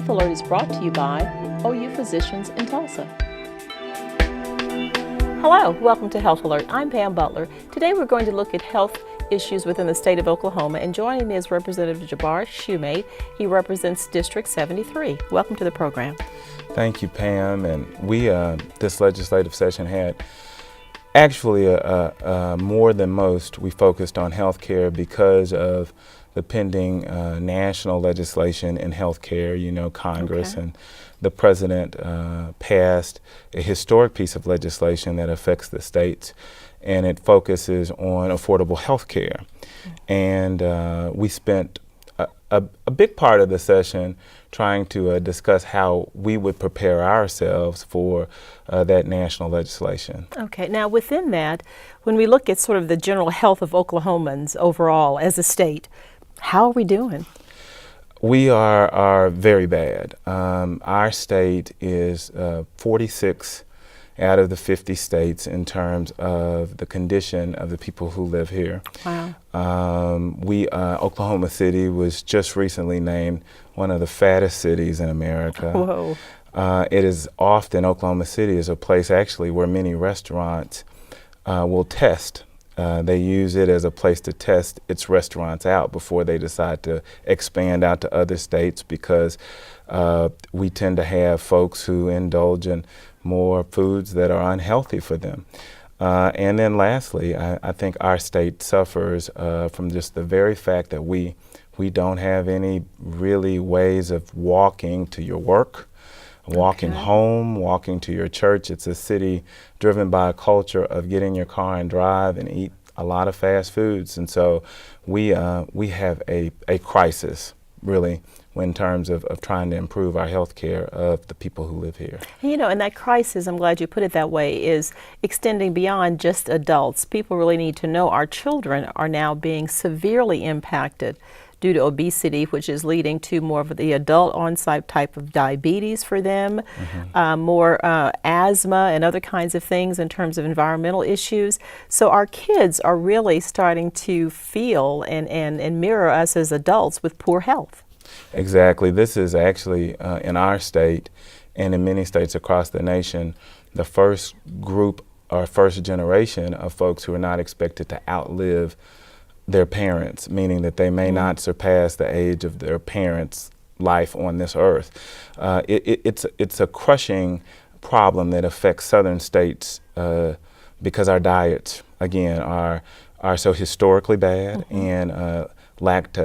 Health Alert is brought to you by OU Physicians in Tulsa. Hello, welcome to Health Alert. I'm Pam Butler. Today we're going to look at health issues within the state of Oklahoma, and joining me is Representative Jabar Shumate. He represents District 73. Welcome to the program. Thank you, Pam. And we, this legislative session had actually more than most. We focused on health care because of the pending national legislation in health care. You know, Congress and the president passed a historic piece of legislation that affects the states, and it focuses on affordable health care. And we spent a big part of the session trying to discuss how we would prepare ourselves for that national legislation. Okay, now within that, when we look at sort of the general health of Oklahomans overall as a state, how are we doing? We are very bad. Our state is 46 out of the 50 states in terms of the condition of the people who live here. Wow. Oklahoma City was just recently named one of the fattest cities in America. Whoa. It is often, Oklahoma City is a place actually where many restaurants will test. They use it as a place to test its restaurants out before they decide to expand out to other states, because we tend to have folks who indulge in more foods that are unhealthy for them. And then lastly, I think our state suffers from just the very fact that we don't have any really ways of walking to your work, walking home, walking to your church. It's a city driven by a culture of get in your car and drive and eat a lot of fast foods. And so we have a crisis, really, in terms of trying to improve our health care of the people who live here. You know, and that crisis, I'm glad you put it that way, is extending beyond just adults. People really need to know our children are now being severely impacted due to obesity, which is leading to more of the adult onset type of diabetes for them, more asthma and other kinds of things in terms of environmental issues. So our kids are really starting to feel and mirror us as adults with poor health. Exactly. This is actually, in our state and in many states across the nation, the first group or first generation of folks who are not expected to outlive their parents, meaning that they may not surpass the age of their parents' life on this earth. It's a crushing problem that affects southern states because our diets, again, are so historically bad and lack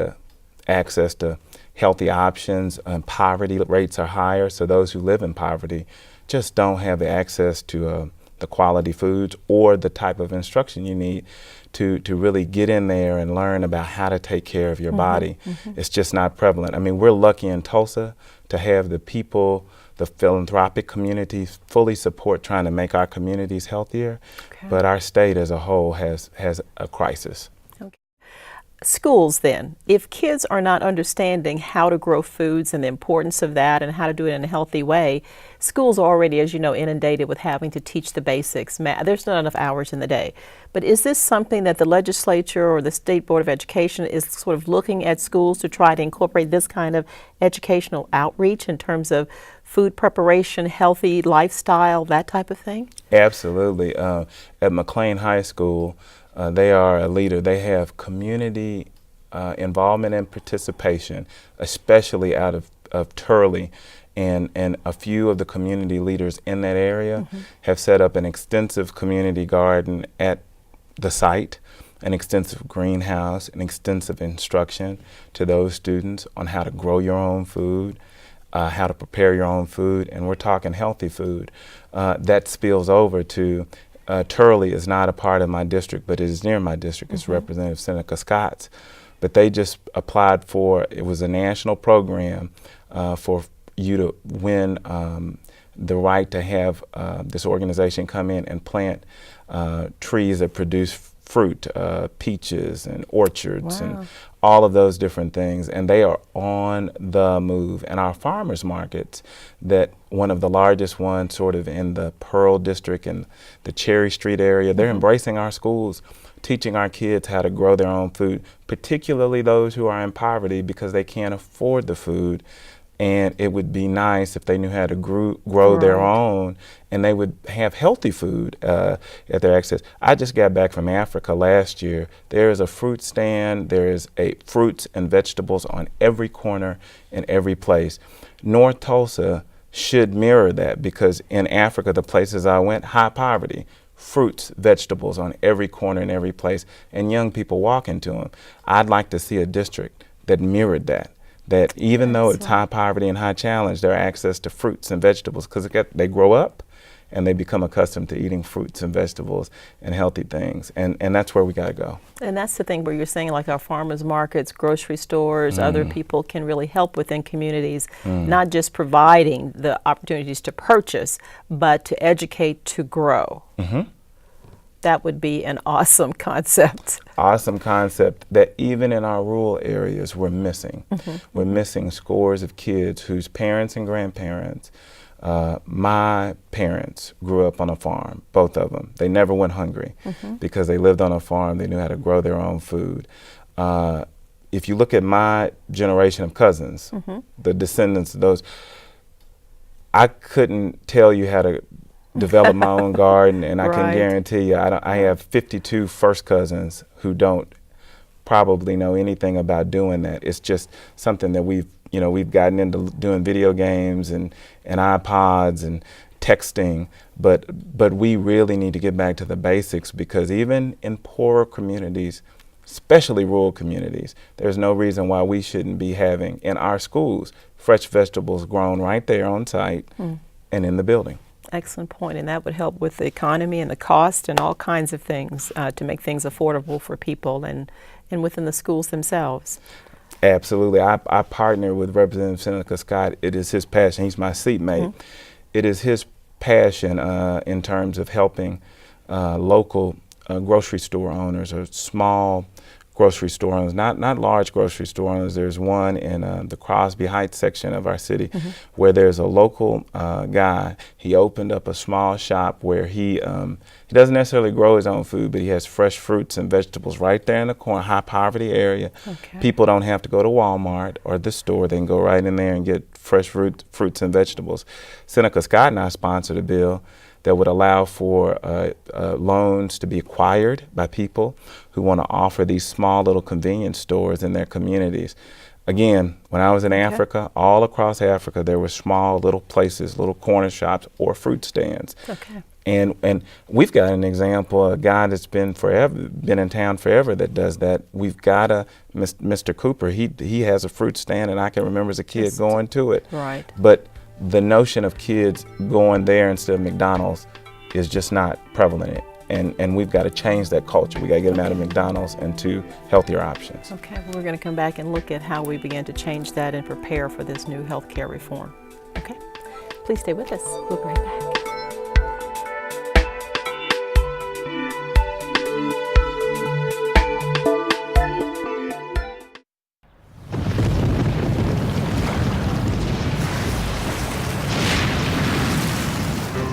access to healthy options. Poverty rates are higher, so those who live in poverty just don't have the access to the quality foods or the type of instruction you need to really get in there and learn about how to take care of your body. It's just not prevalent. I mean, we're lucky in Tulsa to have the people, the philanthropic communities fully support trying to make our communities healthier, but our state as a whole has a crisis. Schools then, if kids are not understanding how to grow foods and the importance of that and how to do it in a healthy way, schools are already, as you know, inundated with having to teach the basics. There's not enough hours in the day. But is this something that the legislature or the State Board of Education is sort of looking at schools to try to incorporate this kind of educational outreach in terms of food preparation, healthy lifestyle, that type of thing? Absolutely. At McLean High School, they are a leader. They have community involvement and participation, especially out of Turley. And a few of the community leaders in that area have set up an extensive community garden at the site, an extensive greenhouse, an extensive instruction to those students on how to grow your own food, how to prepare your own food, and we're talking healthy food. That spills over to Turley is not a part of my district, but it is near my district. It's Representative Seneca Scott's. But they just applied for, it was a national program for you to win the right to have this organization come in and plant trees that produce fruit, peaches and orchards and all of those different things. And they are on the move. And our farmers markets, that one of the largest ones sort of in the Pearl District and the Cherry Street area, they're embracing our schools, teaching our kids how to grow their own food, particularly those who are in poverty because they can't afford the food And it would be nice if they knew how to grow their Right. own, and they would have healthy food at their access. I just got back from Africa last year. There is a fruit stand. There is a fruits and vegetables on every corner in every place. North Tulsa should mirror that, because in Africa, the places I went, high poverty, fruits, vegetables on every corner in every place, and young people walking to them. I'd like to see a district that mirrored that. That even though it's high poverty and high challenge, their access to fruits and vegetables, because they grow up and they become accustomed to eating fruits and vegetables and healthy things. And that's where we got to go. And that's the thing where you're saying, like, our farmers markets, grocery stores, other people can really help within communities, not just providing the opportunities to purchase, but to educate, to grow. That would be an awesome concept. Awesome concept that even in our rural areas we're missing. We're missing scores of kids whose parents and grandparents, my parents grew up on a farm, both of them. They never went hungry because they lived on a farm. They knew how to grow their own food. If you look at my generation of cousins, the descendants of those, I couldn't tell you how to develop my own garden, and I can guarantee you I have 52 first cousins who don't probably know anything about doing that. It's just something that we've gotten into, doing video games and iPods and texting, but we really need to get back to the basics, because even in poorer communities, especially rural communities, there's no reason why we shouldn't be having in our schools fresh vegetables grown right there on site and in the building. Excellent point, and that would help with the economy and the cost and all kinds of things to make things affordable for people and within the schools themselves. Absolutely. I partner with Representative Seneca Scott. It is his passion. He's my seatmate. It is his passion in terms of helping local grocery store owners, or small grocery store owners, not large grocery store owners. There's one in the Crosby Heights section of our city where there's a local guy. He opened up a small shop where he doesn't necessarily grow his own food, but he has fresh fruits and vegetables right there in the corner, high poverty area. People don't have to go to Walmart or the store. They can go right in there and get fresh fruits and vegetables. Seneca Scott and I sponsored a bill that would allow for loans to be acquired by people who want to offer these small little convenience stores in their communities. Again, when I was in Africa, all across Africa, there were small little places, little corner shops or fruit stands. And we've got an example, a guy that's been in town forever that does that. We've got Mr. Cooper. He has a fruit stand, and I can remember as a kid going to it. But the notion of kids going there instead of McDonald's is just not prevalent. And we've got to change that culture. We got to get them out of McDonald's and to healthier options. Okay, well, we're going to come back and look at how we begin to change that and prepare for this new healthcare reform. Okay, please stay with us. We'll be right back.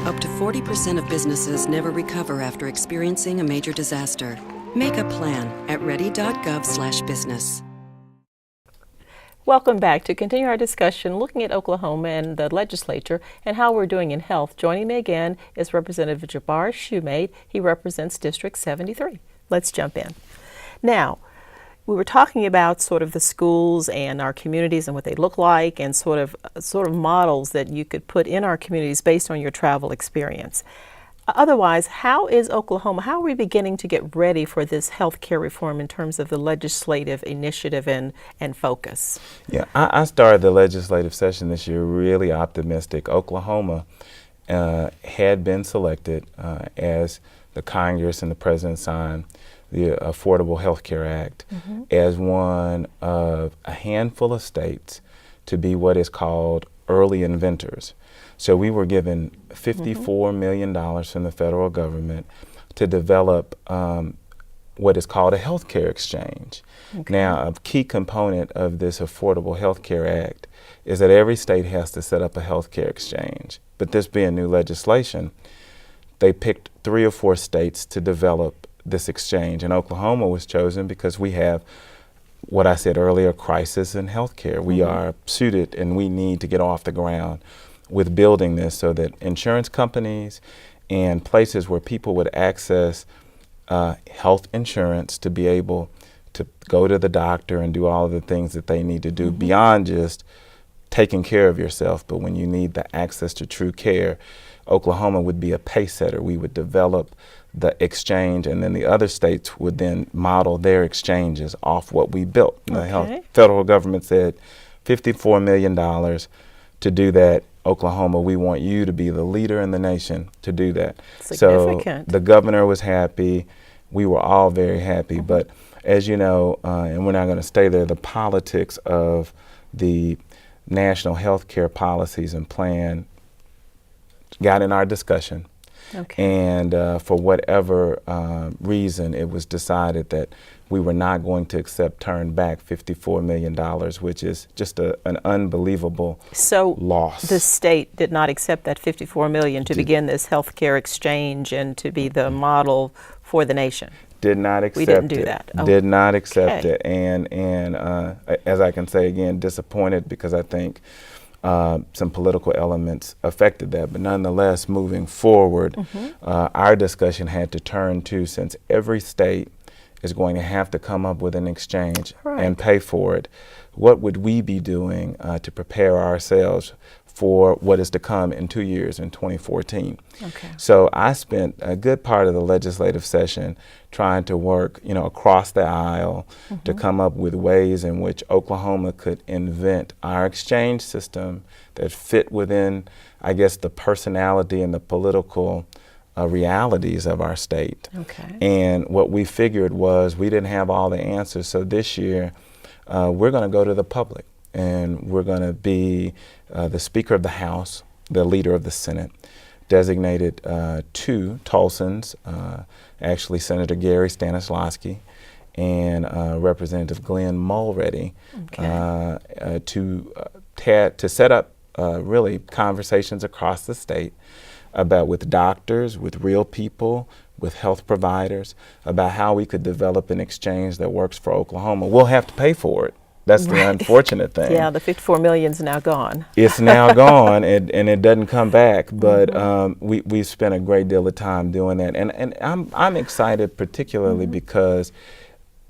Up to 40% of businesses never recover after experiencing a major disaster. Make a plan at ready.gov/business. Welcome back to continue our discussion looking at Oklahoma and the legislature and how we're doing in health. Joining me again is Representative Jabar Shumate. He represents District 73. Let's jump in. Now, we were talking about sort of the schools and our communities and what they look like, and sort of models that you could put in our communities based on your travel experience. Otherwise, how is Oklahoma, how are we beginning to get ready for this health care reform in terms of the legislative initiative and focus? Yeah, I started the legislative session this year really optimistic. Oklahoma had been selected as the Congress and the President signed the Affordable Health Care Act as one of a handful of states to be what is called early inventors. So we were given $54 million from the federal government to develop what is called a health care exchange. Now, a key component of this Affordable Health Care Act is that every state has to set up a health care exchange. But this being new legislation, they picked 3 or 4 states to develop this exchange, and Oklahoma was chosen because we have what I said earlier, crisis in healthcare. We are suited and we need to get off the ground with building this so that insurance companies and places where people would access health insurance to be able to go to the doctor and do all of the things that they need to do beyond just taking care of yourself, but when you need the access to true care, Oklahoma would be a pace setter. We would develop the exchange, and then the other states would then model their exchanges off what we built. And the federal government said $54 million to do that. Oklahoma, we want you to be the leader in the nation to do that. Significant. So the governor was happy. We were all very happy. But as you know, and we're not going to stay there, the politics of the national health care policies and plan got in our discussion. And for whatever reason, it was decided that we were not going to turn back $54 million, which is just an unbelievable loss. The state did not accept that $54 million to begin this healthcare exchange and to be the model for the nation. Did not accept it. We didn't do that. Did not accept it. And as I can say again, disappointed because I think some political elements affected that. But nonetheless, moving forward, our discussion had to turn to, since every state is going to have to come up with an exchange and pay for it, what would we be doing to prepare ourselves for what is to come in 2 years, in 2014. So I spent a good part of the legislative session trying to work, across the aisle to come up with ways in which Oklahoma could invent our exchange system that fit within, I guess, the personality and the political realities of our state. And what we figured was we didn't have all the answers. So this year, we're going to go to the public. And we're going to be the Speaker of the House, the Leader of the Senate, designated 2 Tulsans, actually Senator Gary Stanislawski and Representative Glenn Mulready, to set up really conversations across the state about, with doctors, with real people, with health providers, about how we could develop an exchange that works for Oklahoma. We'll have to pay for it. That's the unfortunate thing. Yeah, the $54 million's now gone. It's now gone, and it doesn't come back. But we've spent a great deal of time doing that, and I'm excited particularly because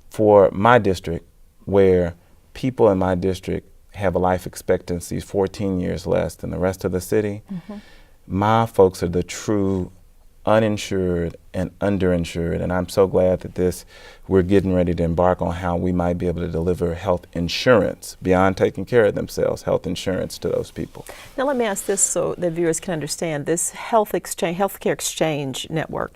for my district, where people in my district have a life expectancy 14 years less than the rest of the city, my folks are the true uninsured and underinsured, and I'm so glad that we're getting ready to embark on how we might be able to deliver health insurance beyond taking care of themselves, health insurance to those people. Now let me ask this so the viewers can understand. This healthcare exchange network,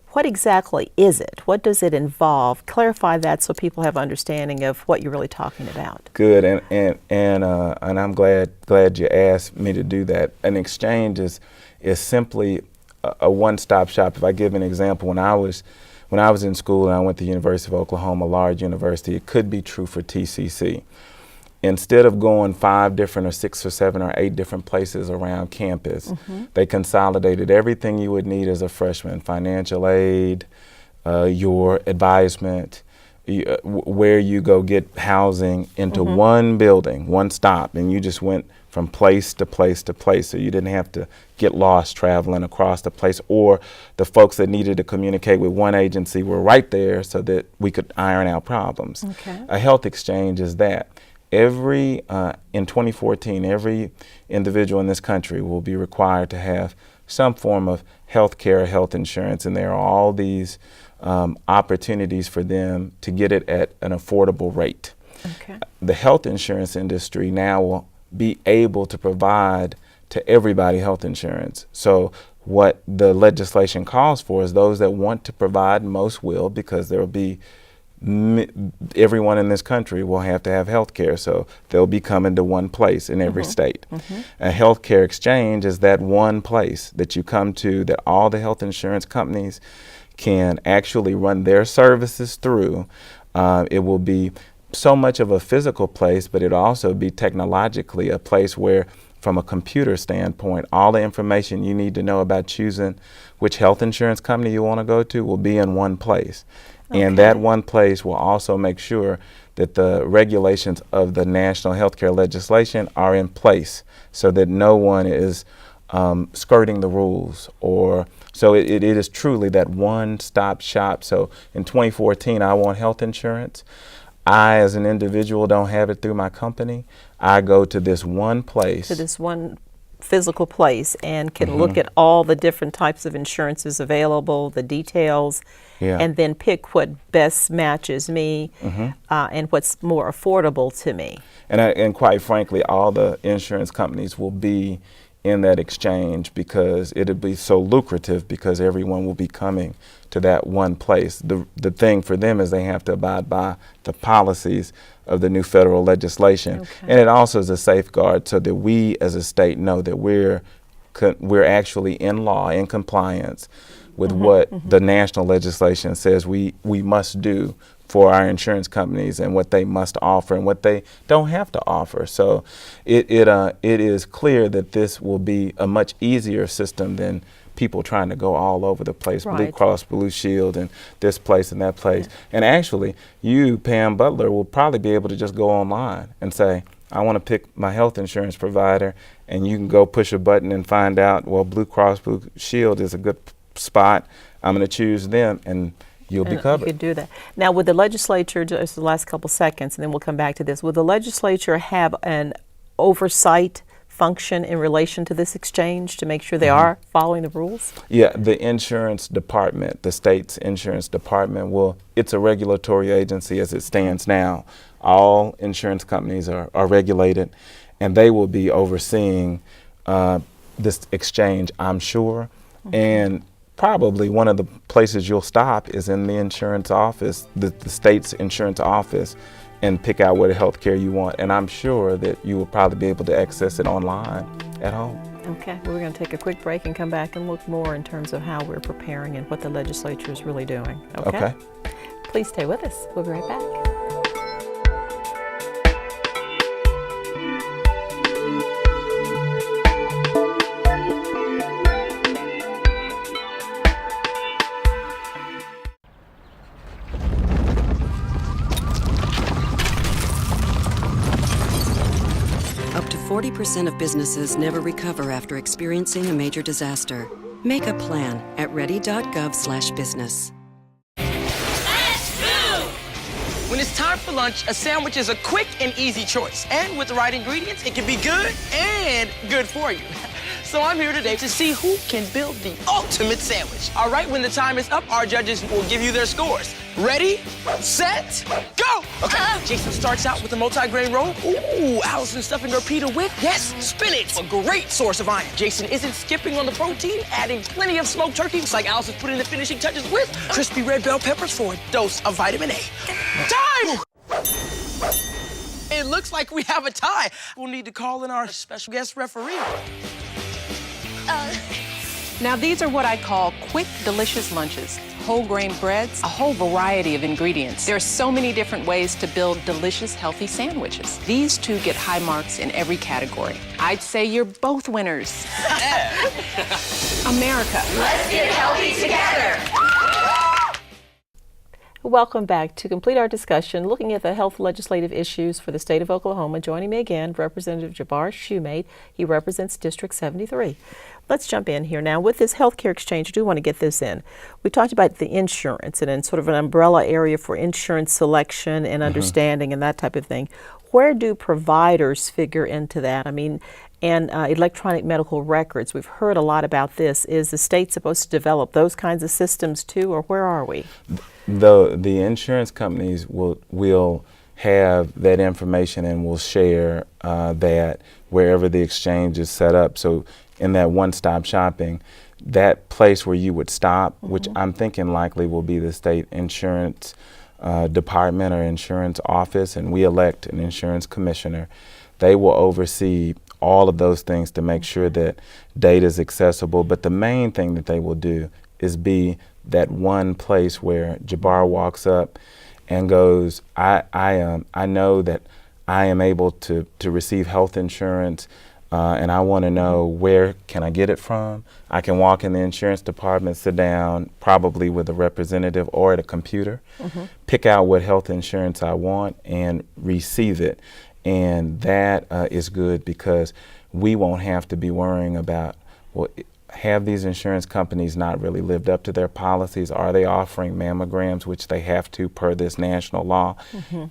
what exactly is it? What does it involve? Clarify that so people have understanding of what you're really talking about. Good, and I'm glad you asked me to do that. An exchange is simply a one-stop shop. If I give an example, when I was in school and I went to the University of Oklahoma, a large university, it could be true for TCC. Instead of going 5 different or 6 or 7 or 8 different places around campus, they consolidated everything you would need as a freshman: financial aid, your advisement, where you go get housing, into one building, one stop, and you just went from place to place to place, so you didn't have to get lost traveling across the place, or the folks that needed to communicate with one agency were right there so that we could iron out problems. A health exchange is that. In 2014, every individual in this country will be required to have some form of health care or health insurance, and there are all these opportunities for them to get it at an affordable rate. The health insurance industry now will be able to provide to everybody health insurance. So what the legislation calls for is those that want to provide, most will, because there will be everyone in this country will have to have health care, so they'll be coming to one place in every state. A health care exchange is that one place that you come to that all the health insurance companies can actually run their services through. It will be so much of a physical place, but it'll also be technologically a place where, from a computer standpoint, all the information you need to know about choosing which health insurance company you want to go to will be in one place. And that one place will also make sure that the regulations of the national healthcare legislation are in place so that no one is skirting the rules. Or so it is truly that one-stop shop. So in 2014, I want health insurance. I, as an individual, don't have it through my company. I go to this one place. To this one physical place and can look at all the different types of insurances available, the details, and then pick what best matches me and what's more affordable to me. And quite frankly, all the insurance companies will be in that exchange because it'll be so lucrative because everyone will be coming to that one place. The thing for them is they have to abide by the policies of the new federal legislation. And it also is a safeguard so that we as a state know that we're actually in law, in compliance with what the national legislation says we must do for our insurance companies and what they must offer and what they don't have to offer. So it is clear that this will be a much easier system than people trying to go all over the place, Blue Cross Blue Shield and this place and that place. And actually, you, Pam Butler, will probably be able to just go online and say, I want to pick my health insurance provider, and you can go push a button and find out, well, Blue Cross Blue Shield is a good spot. I'm going to choose them, and you'll be covered. You could do that. Now, would the legislature, just the last couple seconds, and then we'll come back to this, would the legislature have an oversight function in relation to this exchange to make sure they are following the rules? Yeah, the insurance department, the state's insurance department it's a regulatory agency as it stands now. All insurance companies are regulated, and they will be overseeing this exchange, I'm sure. And probably one of the places you'll stop is in the insurance office, the state's insurance office, and pick out what health care you want. And I'm sure that you will probably be able to access it online at home. Okay, we're going to take a quick break and come back and look more in terms of how we're preparing and what the legislature is really doing. Okay? Please stay with us. We'll be right back. Up to 40% of businesses never recover after experiencing a major disaster. Make a plan at ready.gov/business. When it's time for lunch, a sandwich is a quick and easy choice. And with the right ingredients, it can be good and good for you. So I'm here today to see who can build the ultimate sandwich. All right, when the time is up, our judges will give you their scores. Ready, set, go! Okay, Jason starts out with a multi-grain roll. Ooh, Allison stuffing her pita with, yes, spinach, a great source of iron. Jason isn't skipping on the protein, adding plenty of smoked turkey, just like Allison's putting the finishing touches with crispy red bell peppers for a dose of vitamin A. Time! It looks like we have a tie. We'll need to call in our special guest referee. Now these are what I call quick, delicious lunches. Whole grain breads, a whole variety of ingredients. There are so many different ways to build delicious, healthy sandwiches. These two get high marks in every category. I'd say you're both winners. America. Let's get healthy together. Welcome back. To complete our discussion, looking at the health legislative issues for the state of Oklahoma, joining me again, Representative Jabar Shumate. He represents District 73. Let's jump in here now. With this healthcare exchange, I do want to get this in. We talked about the insurance and in sort of an umbrella area for insurance selection and understanding and that type of thing. Where do providers figure into that? I mean, and electronic medical records. We've heard a lot about this. Is the state supposed to develop those kinds of systems too, or where are we? The insurance companies will have that information and will share that wherever the exchange is set up. So in that one-stop shopping, that place where you would stop, which I'm thinking likely will be the state insurance department or insurance office, and we elect an insurance commissioner. They will oversee all of those things to make sure that data is accessible. But the main thing that they will do is be that one place where Jabar walks up and goes, I know that I am able to receive health insurance and I want to know where can I get it from. I can walk in the insurance department, sit down, probably with a representative or at a computer, pick out what health insurance I want and receive it. And that is good because we won't have to be worrying about, well, have these insurance companies not really lived up to their policies? Are they offering mammograms, which they have to per this national law?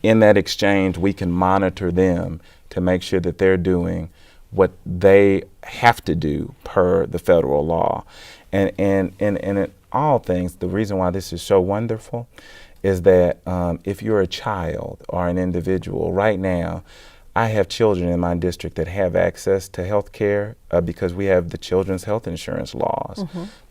In that exchange, we can monitor them to make sure that they're doing what they have to do per the federal law. And in all things, the reason why this is so wonderful is that if you're a child or an individual, right now, I have children in my district that have access to health care because we have the children's health insurance laws.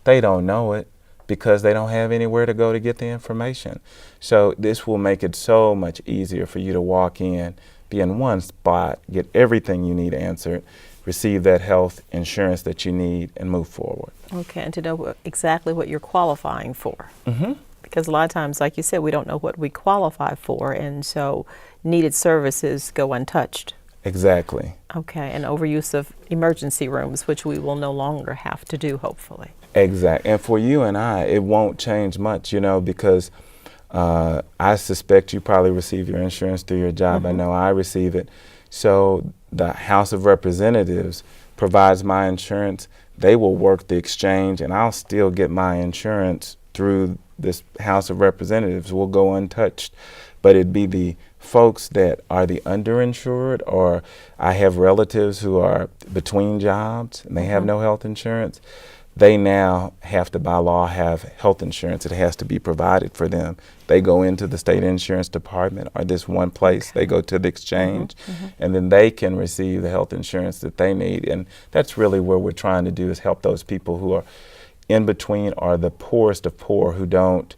They don't know it because they don't have anywhere to go to get the information. So this will make it so much easier for you to walk in, be in one spot, get everything you need answered, receive that health insurance that you need, and move forward. Okay, and to know exactly what you're qualifying for. Because a lot of times, like you said, we don't know what we qualify for, and so needed services go untouched. Exactly. Okay, and overuse of emergency rooms, which we will no longer have to do, hopefully. Exactly. And for you and I, it won't change much, you know, because I suspect you probably receive your insurance through your job. I know I receive it. So the House of Representatives provides my insurance. They will work the exchange, and I'll still get my insurance through this House of Representatives. Will go untouched. But it'd be the folks that are the underinsured, or I have relatives who are between jobs and they have no health insurance. They now have to, by law, have health insurance. It has to be provided for them. They go into the state insurance department or this one place. They go to the exchange, and then they can receive the health insurance that they need. And that's really what we're trying to do, is help those people who are in between or the poorest of poor who don't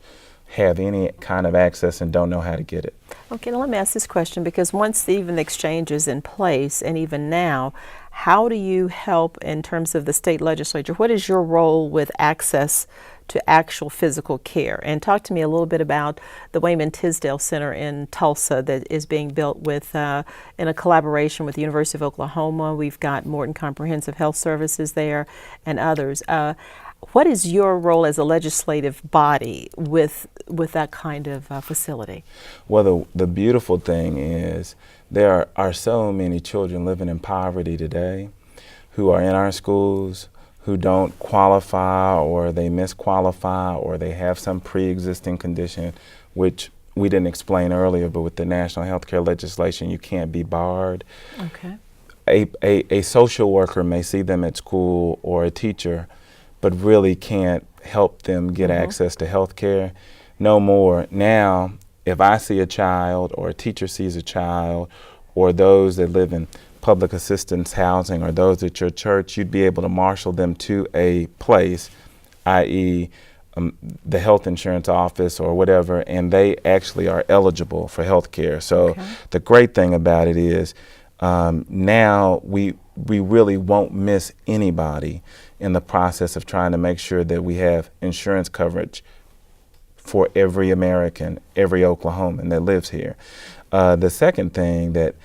have any kind of access and don't know how to get it. Okay, now let me ask this question, because once even the exchange is in place, and even now, how do you help in terms of the state legislature? What is your role with access to actual physical care? And talk to me a little bit about the Wayman Tisdale Center in Tulsa that is being built with in a collaboration with the University of Oklahoma. We've got Morton Comprehensive Health Services there and others. What is your role as a legislative body with that kind of facility? Well, the beautiful thing is there are so many children living in poverty today who are in our schools who don't qualify, or they misqualify, or they have some pre-existing condition, which we didn't explain earlier, but with the national healthcare legislation, you can't be barred. Okay. A social worker may see them at school, or a teacher, but really can't help them get access to health care. No more. Now, if I see a child, or a teacher sees a child, or those that live in public assistance housing, or those at your church, you'd be able to marshal them to a place, i.e. The health insurance office or whatever, and they actually are eligible for health care. So the great thing about it is now we really won't miss anybody in the process of trying to make sure that we have insurance coverage for every American, every Oklahoman that lives here. The second thing that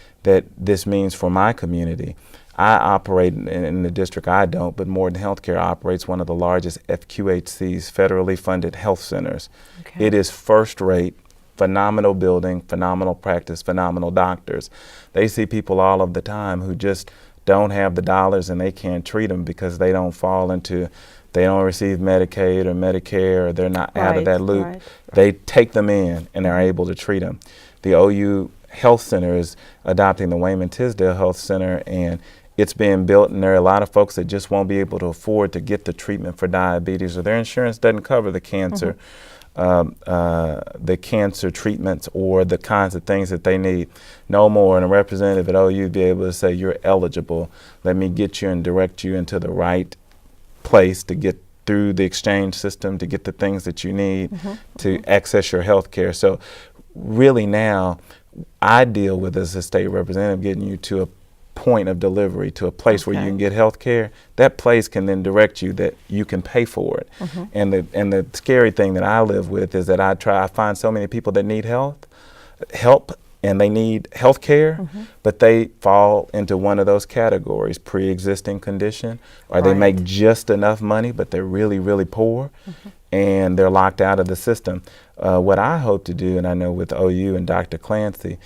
this means for my community, I operate in the district, I don't, but Morton Healthcare operates one of the largest FQHCs, federally funded health centers. Okay. It is first rate, phenomenal building, phenomenal practice, phenomenal doctors. They see people all of the time who just don't have the dollars, and they can't treat them because they don't fall into, they don't receive Medicaid or Medicare, or they're not out of that loop. They take them in and they're able to treat them. The OU Health Center is adopting the Wayman Tisdale Health Center, and it's being built, and there are a lot of folks that just won't be able to afford to get the treatment for diabetes, or their insurance doesn't cover the cancer. The cancer treatments or the kinds of things that they need. No more. And a representative at OU be able to say, you're eligible. Let me get you and direct you into the right place to get through the exchange system, to get the things that you need to access your health care. So really now, I deal with, as a state representative, getting you to a point of delivery, to a place where you can get health care. That place can then direct you that you can pay for it. And the scary thing that I live with is that I find so many people that need help, and they need health care, but they fall into one of those categories, pre-existing condition, or they make just enough money, but they're really, really poor, and they're locked out of the system. What I hope to do, and I know with OU and Dr. Clancy,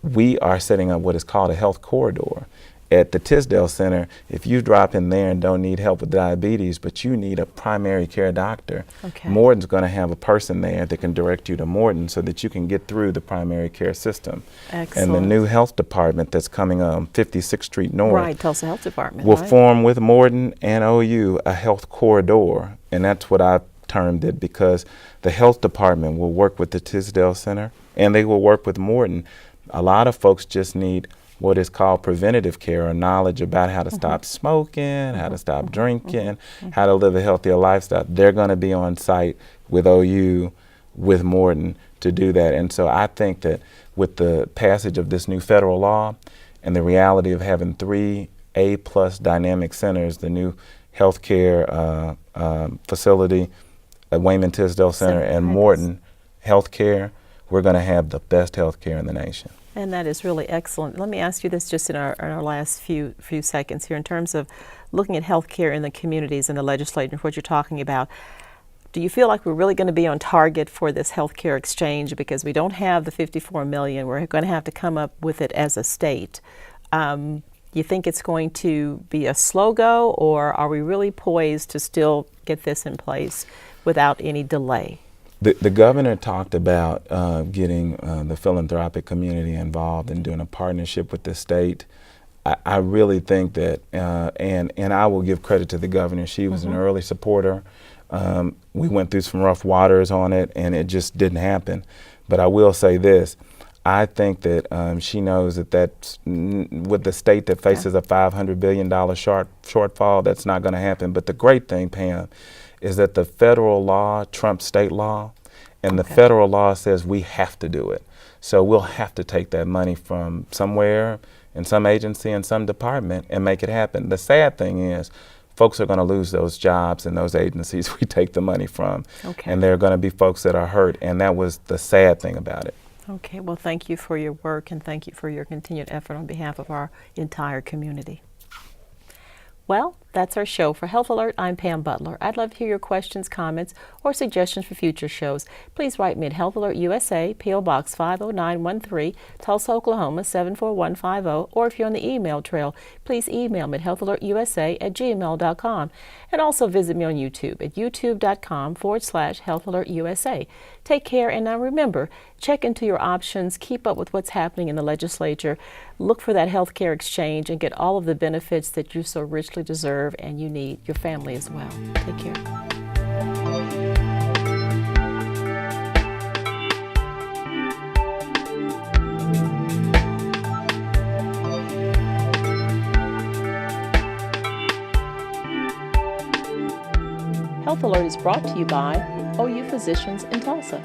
we are setting up what is called a health corridor. At the Tisdale Center, if you drop in there and don't need help with diabetes, but you need a primary care doctor, Morton's going to have a person there that can direct you to Morton so that you can get through the primary care system. Excellent. And the new health department that's coming on 56th Street North, right, Tulsa Health Department, will form with Morton and OU a health corridor, and that's what I've termed it, because the health department will work with the Tisdale Center and they will work with Morton. A lot of folks just need what is called preventative care, or knowledge about how to stop smoking, how to stop drinking, how to live a healthier lifestyle. They're going to be on site with OU, with Morton to do that. And so I think that with the passage of this new federal law and the reality of having 3 A+ dynamic centers, the new healthcare facility at Wayman Tisdale Center and Morton Healthcare, we're going to have the best healthcare in the nation. And that is really excellent. Let me ask you this just in our last few seconds here, in terms of looking at healthcare in the communities and the legislature, what you're talking about. Do you feel like we're really going to be on target for this healthcare exchange, because we don't have the $54 million? We're going to have to come up with it as a state. You think it's going to be a slow go, or are we really poised to still get this in place without any delay? The governor talked about getting the philanthropic community involved and doing a partnership with the state. I really think that, and I will give credit to the governor. She was an early supporter. We went through some rough waters on it, and it just didn't happen. But I will say this. I think that she knows that that's, with the state that faces a $500 billion shortfall, that's not going to happen. But the great thing, Pam, is that the federal law trumps state law, and the federal law says we have to do it. So we'll have to take that money from somewhere, in some agency, in some department, and make it happen. The sad thing is, folks are going to lose those jobs in those agencies we take the money from, and there are going to be folks that are hurt, and that was the sad thing about it. Okay, well, thank you for your work, and thank you for your continued effort on behalf of our entire community. Well, that's our show. For Health Alert, I'm Pam Butler. I'd love to hear your questions, comments, or suggestions for future shows. Please write me at Health Alert USA, P.O. Box 50913, Tulsa, Oklahoma 74150, or if you're on the email trail, please email me at healthalertusa@gmail.com. And also visit me on YouTube at youtube.com/HealthAlertUSA. Take care, and now remember, check into your options, keep up with what's happening in the legislature, look for that health care exchange, and get all of the benefits that you so richly deserve and you need, your family as well. Take care. Health Alert is brought to you by OU Physicians in Tulsa.